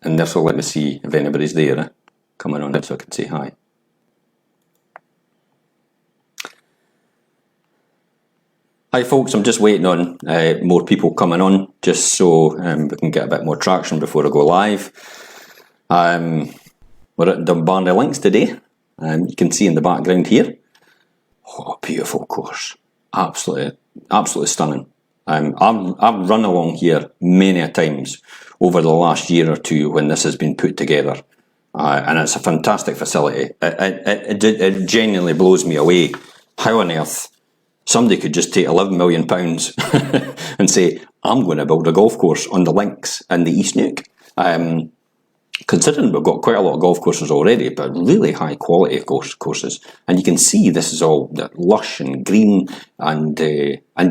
And this will let me see if anybody's there coming on it so I can say hi. Hi folks, I'm just waiting on more people coming on just so we can get a bit more traction before I go live. We're at Dumbarnie Links today. You can see in the background here. Oh, beautiful course. Absolutely stunning. I've run along here many a times over the last year or two when this has been put together. And it's a fantastic facility. It genuinely blows me away. How on earth somebody could just take £11 million and say, I'm going to build a golf course on the links in the East Neuk. Considering we've got quite a lot of golf courses already, but really high quality courses. And you can see this is all lush and green, and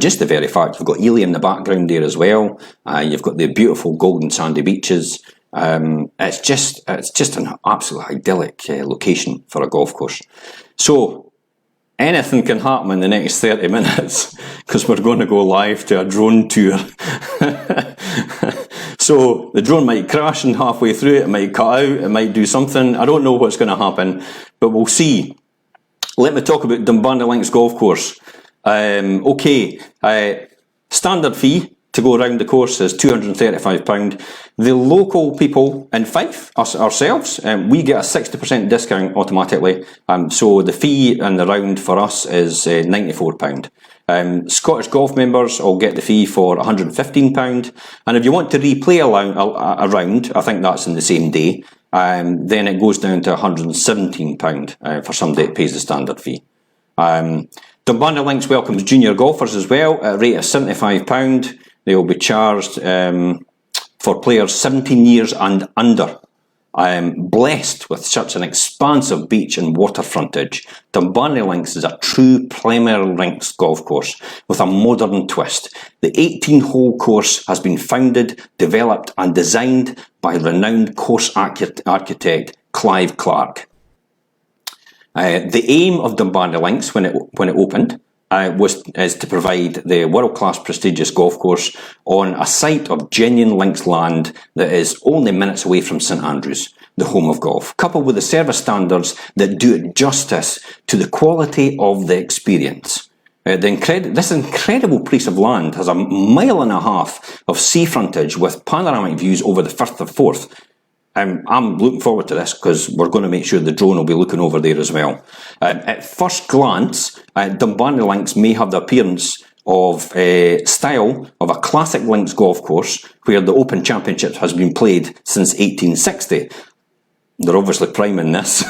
just the very fact you've got Ely in the background there as well. You've got the beautiful golden sandy beaches. It's just an absolute idyllic location for a golf course. So anything can happen in the next 30 minutes because we're going to go live to a drone tour. So the drone might crash and halfway through it might cut out, it might do something. I don't know what's going to happen, but we'll see. Let me talk about Dumbarnie Links Golf Course. Standard fee to go around the course is £235. The local people in Fife, ourselves, we get a 60% discount automatically. So the fee and the round for us is £94. Scottish Golf members will get the fee for £115. And if you want to replay a round, I think that's in the same day, then it goes down to £117 for somebody that pays the standard fee. Dumbarnie Links welcomes junior golfers as well at a rate of £75. They will be charged for players 17 years and under. I am blessed with such an expansive beach and water frontage. Dumbarnie Links is a true Premier Links golf course with a modern twist. The 18-hole course has been founded, developed and designed by renowned course architect Clive Clark. The aim of Dumbarnie Links when it opened is to provide the world-class prestigious golf course on a site of genuine links land that is only minutes away from St Andrews, the home of golf, coupled with the service standards that do it justice to the quality of the experience. This incredible piece of land has 1.5 miles of sea frontage with panoramic views over the Firth of Forth. I'm looking forward to this because we're going to make sure the drone will be looking over there as well. At first glance, Dumbarnie Links may have the appearance of style of a classic links golf course where the Open Championship has been played since 1860. They're obviously priming this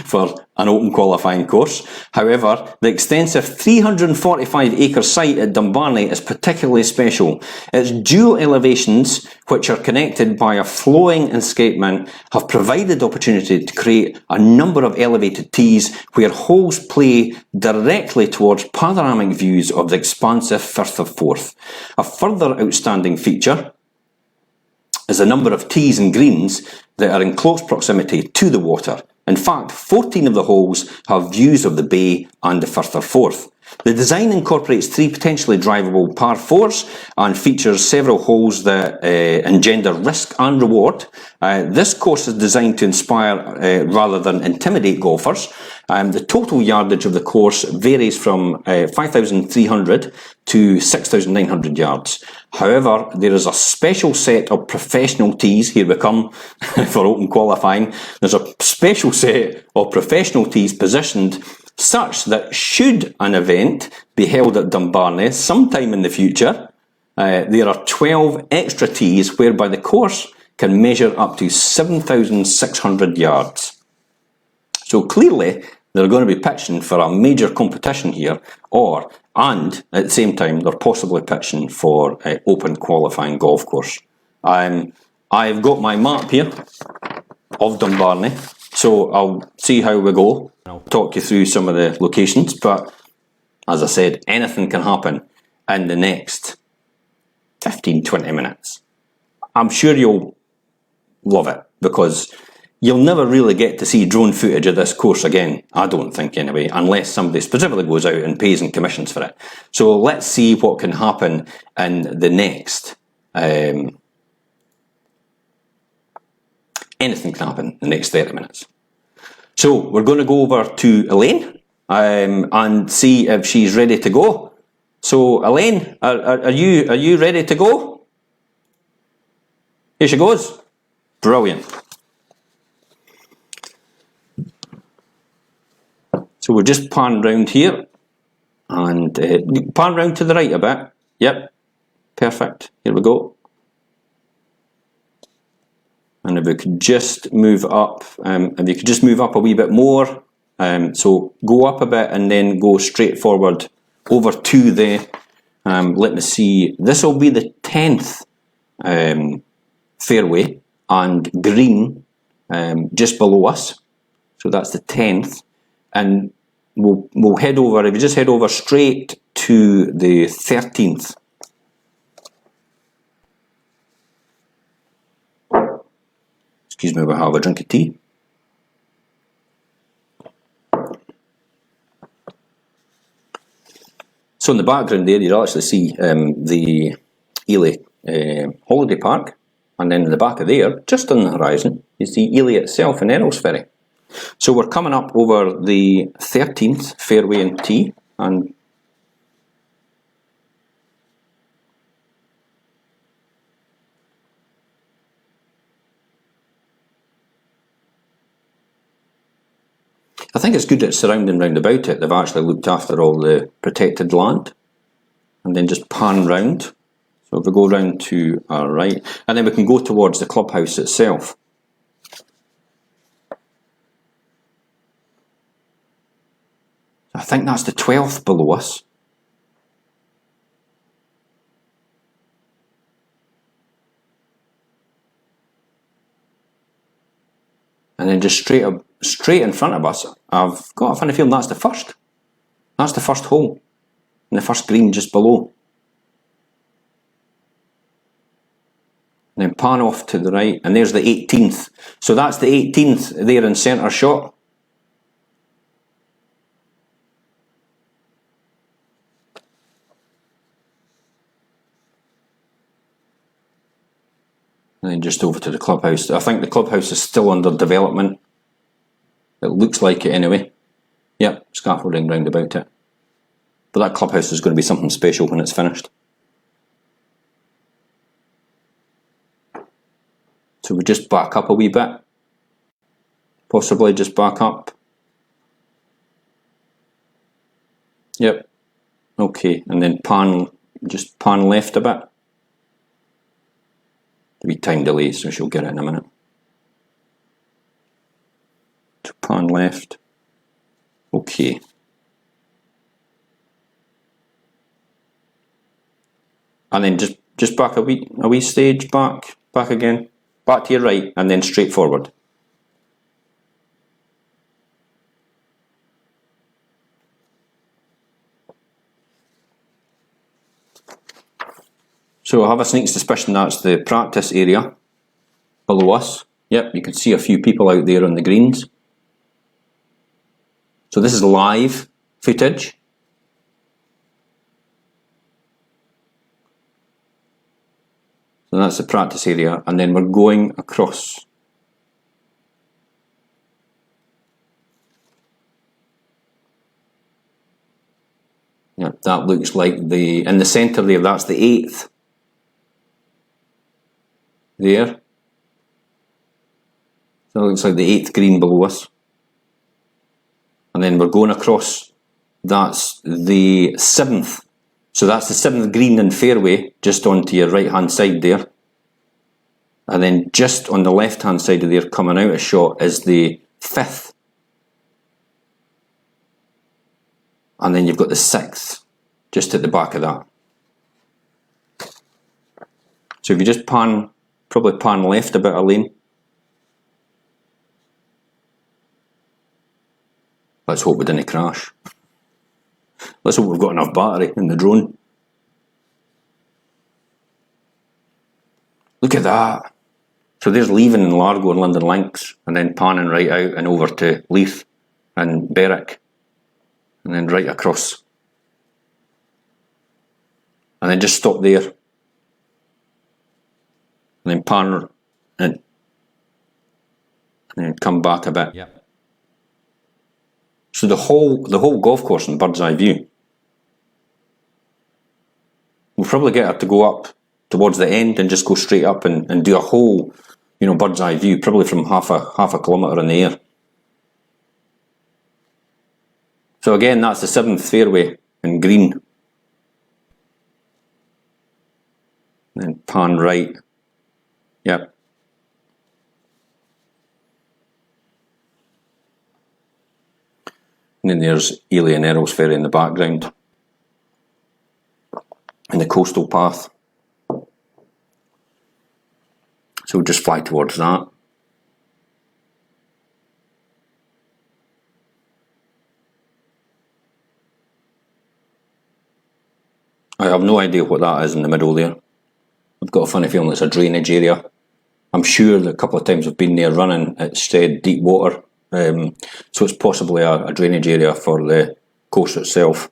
for an open qualifying course. However, the extensive 345-acre site at Dumbarnie is particularly special. Its dual elevations, which are connected by a flowing escarpment, have provided opportunity to create a number of elevated tees where holes play directly towards panoramic views of the expansive Firth of Forth. A further outstanding feature is the number of tees and greens that are in close proximity to the water. In fact, 14 of the holes have views of the bay and the Firth of Forth. The design incorporates 3 potentially drivable par 4s and features several holes that engender risk and reward. This course is designed to inspire rather than intimidate golfers. The total yardage of the course varies from 5,300 to 6,900 yards. However, there is a special set of professional tees. Here we come for open qualifying. There's a special set of professional tees positioned such that should an event be held at Dumbarnie sometime in the future, there are 12 extra tees whereby the course can measure up to 7,600 yards. So clearly they're going to be pitching for a major competition here, and at the same time they're possibly pitching for an open qualifying golf course. I've got my map here of Dumbarnie, so I'll see how we go. I'll talk you through some of the locations, but as I said, anything can happen in the next 15-20 minutes. I'm sure you'll love it because you'll never really get to see drone footage of this course again, I don't think anyway, unless somebody specifically goes out and pays and commissions for it. So let's see what can happen in the next anything can happen in the next 30 minutes. So we're going to go over to Elaine and see if she's ready to go. So Elaine, are you ready to go? Here she goes. Brilliant. So we'll just pan round here and pan round to the right a bit. Yep, perfect. Here we go. And if we could just move up, if you could just move up a wee bit more. So go up a bit and then go straight forward over to the, let me see, this will be the 10th fairway and green just below us. So that's the 10th. And we'll head over, if you just head over straight to the 13th. Excuse me, we'll have a drink of tea. So in the background there, you'll actually see the Ely Holiday Park. And then in the back of there, just on the horizon, you see Ely itself and Errol's Ferry. So we're coming up over the 13th fairway and tee, and I think it's good that surrounding round about it, they've actually looked after all the protected land. And then just pan round. So if we go round to our right, and then we can go towards the clubhouse itself. I think that's the 12th below us. And then just straight in front of us, I've got a funny feeling that's the first. That's the first hole. And the first green just below. And then pan off to the right, and there's the 18th. So that's the 18th there in centre shot. And then just over to the clubhouse. I think the clubhouse is still under development. It looks like it anyway. Yep, scaffolding round about it. But that clubhouse is going to be something special when it's finished. So we just back up a wee bit. Possibly just back up. Yep. Okay, and then just pan left a bit. A wee time delay, so she'll get it in a minute. So pan left. Okay. And then just back a wee stage, back again. Back to your right, and then straight forward. So I have a sneak suspicion that's the practice area below us. Yep, you can see a few people out there on the greens. So this is live footage. So that's the practice area, and then we're going across. Yeah, that looks like in the centre there, that's the 8th. There. So it looks like the 8th green below us. And then we're going across, that's the 7th. So that's the 7th green and fairway, just onto your right hand side there. And then just on the left hand side of there, coming out a shot, is the 5th. And then you've got the 6th, just at the back of that. So if you just probably pan left a bit, Elaine. Let's hope we didn't crash. Let's hope we've got enough battery in the drone. Look at that. So there's leaving in Largo and London Links, and then panning right out and over to Leith and Berwick, and then right across. And then just stop there. And then pan and and come back a bit. Yep. So the whole golf course in bird's eye view. We'll probably get her to go up towards the end and just go straight up and do a whole, bird's eye view, probably from half a kilometre in the air. So again, that's the 7th fairway in green. And then pan right. Yep. And then there's Ely and Errol's Ferry in the background. And the coastal path. So we'll just fly towards that. I have no idea what that is in the middle there. I've got a funny feeling it's a drainage area. I'm sure that a couple of times I've been there running, it's said deep water. So it's possibly a drainage area for the course itself.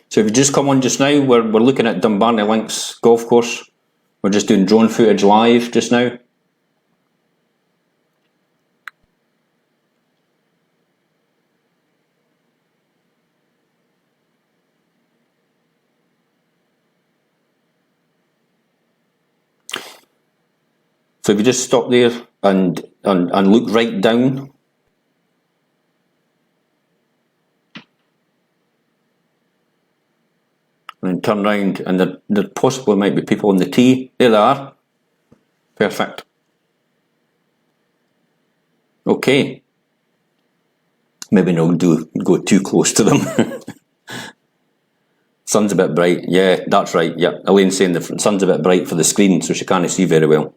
So if you just come on just now, we're looking at Dumbarnie Links golf course. We're just doing drone footage live just now. So if you just stop there and look right down, and turn round, and there possibly might be people on the tee. There they are. Perfect. Okay. Maybe not go too close to them. Sun's a bit bright. Yeah, that's right. Yeah, Elaine's saying the sun's a bit bright for the screen, so she can't see very well.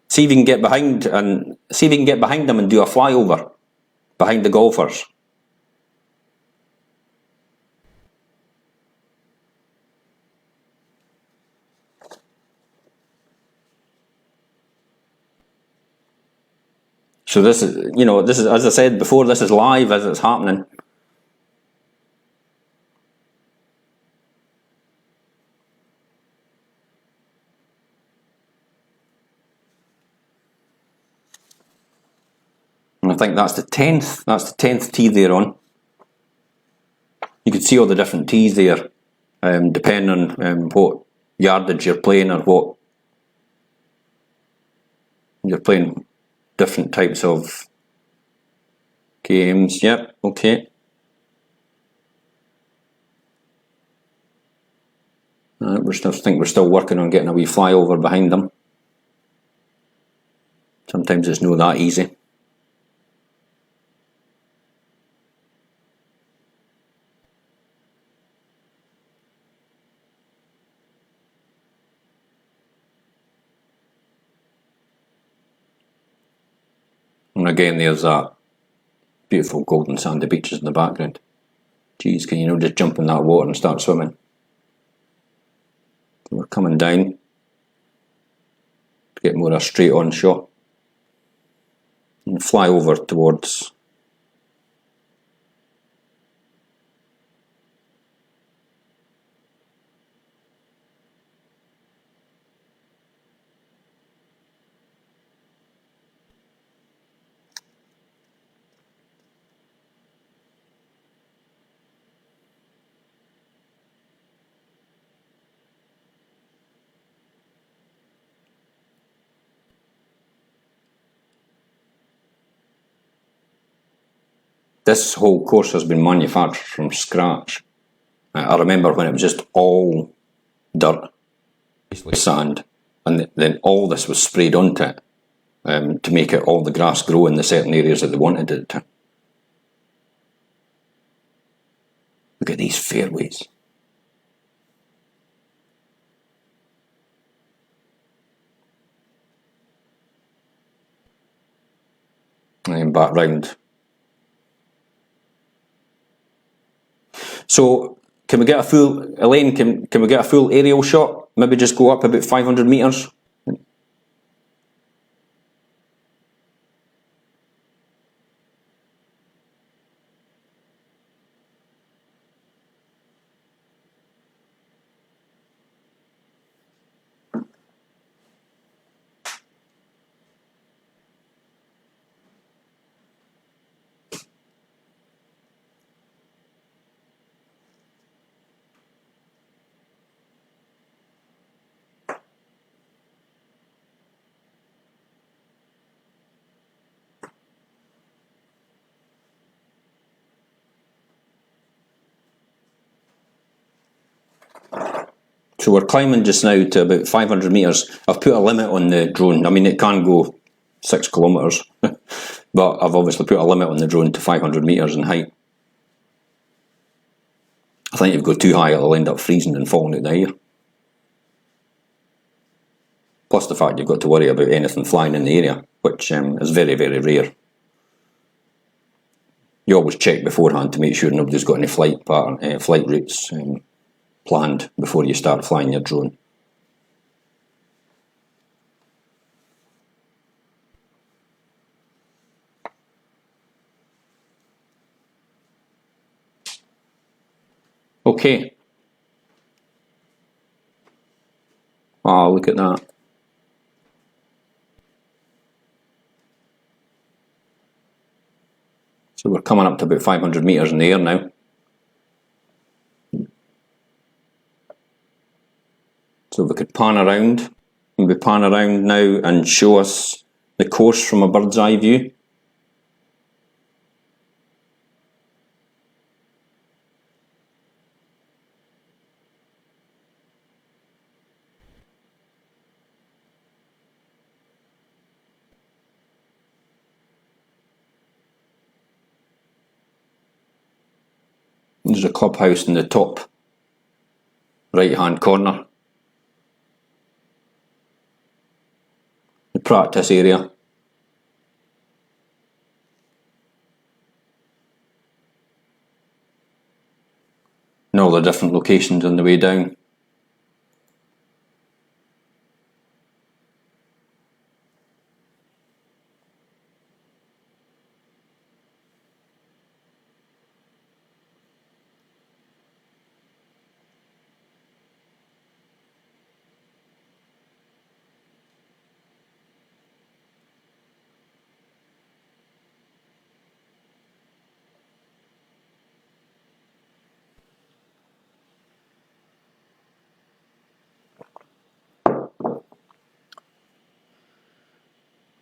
See if you can get behind them and do a flyover behind the golfers. So this is, as I said before, this is live as it's happening. And I think that's the 10th. That's the 10th tee they're on. You can see all the different tees there, depending on what yardage you're playing or what you're playing. Different types of games. Yep. Okay. I think we're still working on getting a wee flyover behind them. Sometimes it's not that easy. And again, there's that beautiful golden sandy beaches in the background. Geez, can you just jump in that water and start swimming? We're coming down to get more a straight on shot and fly over towards this whole course has been manufactured from scratch. I remember when it was just all dirt, sand, and then all this was sprayed onto it to make it all the grass grow in the certain areas that they wanted it to. Look at these fairways. And back round. So can we get a full, Elaine, can we get a full aerial shot? Maybe just go up about 500 metres? So we're climbing just now to about 500 metres. I've put a limit on the drone. I mean, it can go 6 kilometres, but I've obviously put a limit on the drone to 500 metres in height. I think if you go too high, it'll end up freezing and falling out the air. Plus the fact you've got to worry about anything flying in the area, which is very, very rare. You always check beforehand to make sure nobody's got any flight routes planned before you start flying your drone. Okay. Oh, look at that. So we're coming up to about 500 metres in the air now. So we could pan around, maybe pan around now and show us the course from a bird's eye view. There's a clubhouse in the top right hand corner. The practice area. And all the different locations on the way down.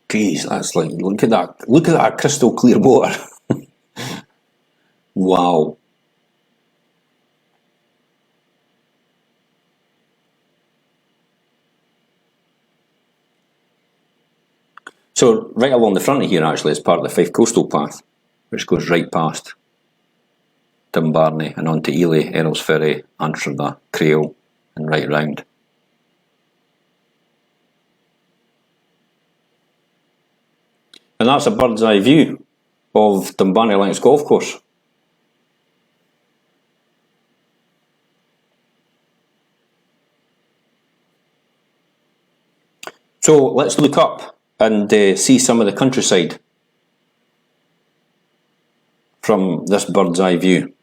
Geez, that's like, look at that crystal clear water. Wow. So right along the front of here actually is part of the Fife Coastal Path, which goes right past Dumbarnie and onto Ely, Errol's Ferry, Antrim, Crail and right round. And that's a bird's eye view of Dumbarnie Links Golf Course. So let's look up and see some of the countryside from this bird's eye view.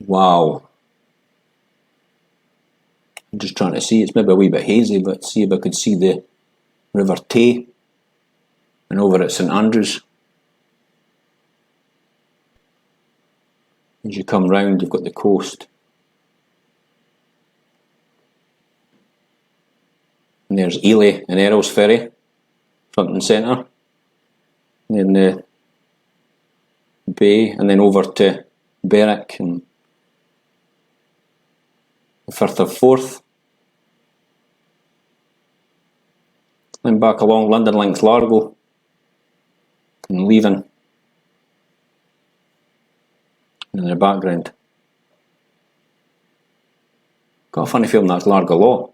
Wow. I'm just trying to see, it's maybe a wee bit hazy, but see if I could see the River Tay and over at St Andrews. As you come round, you've got the coast. And there's Ely and Errol's Ferry, front and centre. And then the bay, and then over to Berwick and the Firth of Forth. Then back along London Links Largo and leaving in the background. Got a funny feeling that's Largo Law,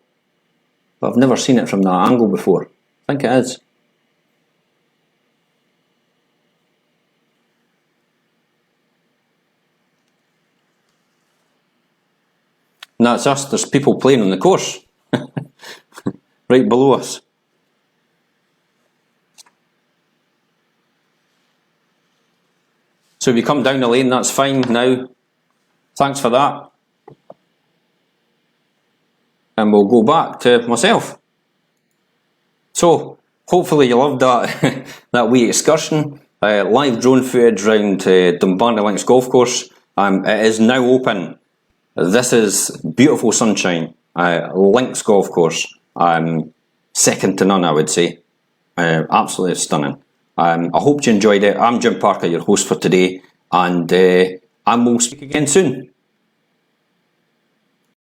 but I've never seen it from that angle before. I think it is. And that's us, there's people playing on the course right below us. So if you come down the lane, that's fine now. Thanks for that. And we'll go back to myself. So, hopefully you loved that, that wee excursion. Live drone footage round Dumbarnie Links Golf Course. It is now open. This is beautiful sunshine. Links Golf Course. second to none, I would say. Absolutely stunning. I hope you enjoyed it. I'm Jim Parker, your host for today, and we'll speak again soon.